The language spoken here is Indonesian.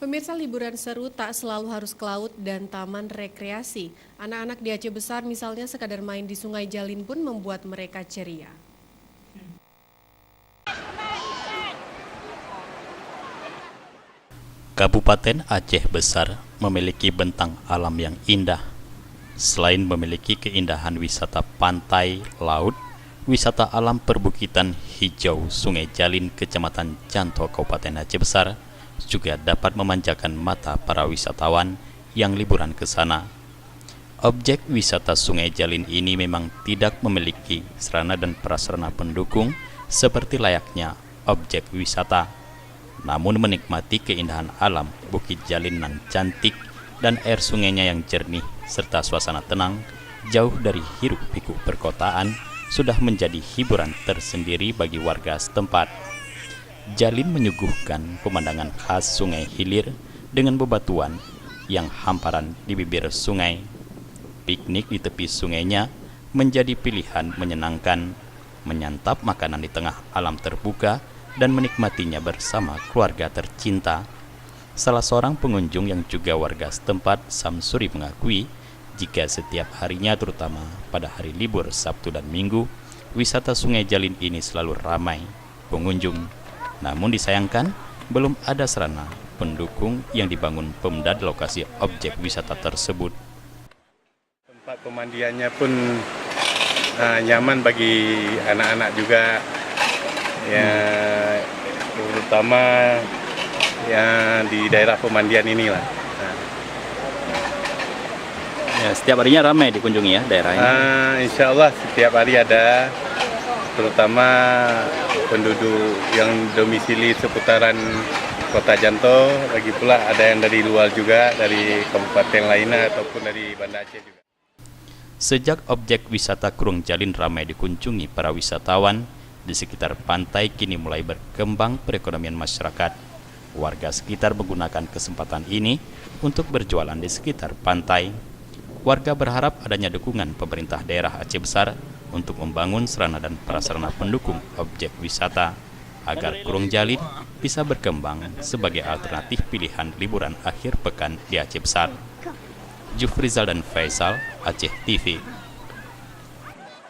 Pemirsa, liburan seru tak selalu harus ke laut dan taman rekreasi. Anak-anak di Aceh Besar misalnya sekadar main di Sungai Jalin pun membuat mereka ceria. Kabupaten Aceh Besar memiliki bentang alam yang indah. Selain memiliki keindahan wisata pantai, laut, wisata alam perbukitan hijau Sungai Jalin, Kecamatan Janto, Kabupaten Aceh Besar, juga dapat memanjakan mata para wisatawan yang liburan ke sana. Objek wisata Sungai Jalin ini memang tidak memiliki sarana dan prasarana pendukung seperti layaknya objek wisata. Namun menikmati keindahan alam Bukit Jalin nan cantik dan air sungainya yang jernih serta suasana tenang jauh dari hiruk-pikuk perkotaan sudah menjadi hiburan tersendiri bagi warga setempat. Jalin menyuguhkan pemandangan khas Sungai Hilir dengan bebatuan yang hamparan di bibir sungai. Piknik di tepi sungainya menjadi pilihan menyenangkan, menyantap makanan di tengah alam terbuka dan menikmatinya bersama keluarga tercinta. Salah seorang pengunjung yang juga warga setempat, Samsuri, mengakui jika setiap harinya terutama pada hari libur Sabtu dan Minggu, wisata Sungai Jalin ini selalu ramai pengunjung. Namun disayangkan belum ada sarana pendukung yang dibangun Pemda di lokasi objek wisata tersebut. Tempat pemandiannya pun nyaman bagi anak-anak juga. Ya, terutama ya di daerah pemandian inilah. Ya, setiap harinya ramai dikunjungi ya daerah ini. Insya Allah setiap hari ada, terutama penduduk yang domisili seputaran Kota Janto, lagi pula ada yang dari luar juga, dari kabupaten lainnya ataupun dari Banda Aceh juga. Sejak objek wisata Kurung Jalin ramai dikunjungi para wisatawan, di sekitar pantai kini mulai berkembang perekonomian masyarakat. Warga sekitar menggunakan kesempatan ini untuk berjualan di sekitar pantai. Warga berharap adanya dukungan pemerintah daerah Aceh Besar untuk membangun sarana dan prasarana pendukung objek wisata agar Kurung Jalin bisa berkembang sebagai alternatif pilihan liburan akhir pekan di Aceh Besar. Jufrizal dan Faisal, Aceh TV.